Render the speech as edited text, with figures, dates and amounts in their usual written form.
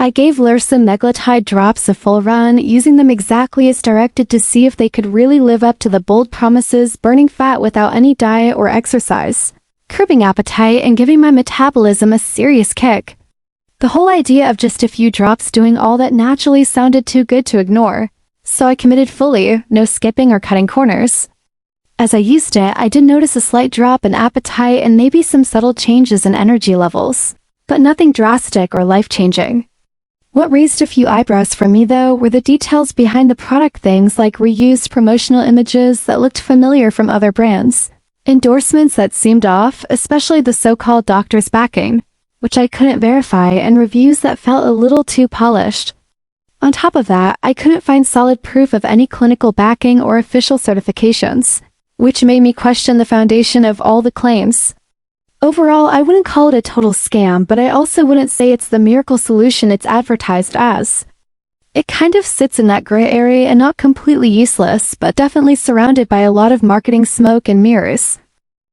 I gave Lercea Meglutide Drops a full run, using them exactly as directed to see if they could really live up to the bold promises, burning fat without any diet or exercise, curbing appetite, and giving my metabolism a serious kick. The whole idea of just a few drops doing all that naturally sounded too good to ignore, so I committed fully, no skipping or cutting corners. As I used it, I did notice a slight drop in appetite and maybe some subtle changes in energy levels, but nothing drastic or life-changing. What raised a few eyebrows for me, though, were the details behind the product, things like reused promotional images that looked familiar from other brands, endorsements that seemed off, especially the so-called doctor's backing, which I couldn't verify, and reviews that felt a little too polished. On top of that, I couldn't find solid proof of any clinical backing or official certifications, which made me question the foundation of all the claims. Overall, I wouldn't call it a total scam, but I also wouldn't say it's the miracle solution it's advertised as. It kind of sits in that gray area and not completely useless, but definitely surrounded by a lot of marketing smoke and mirrors.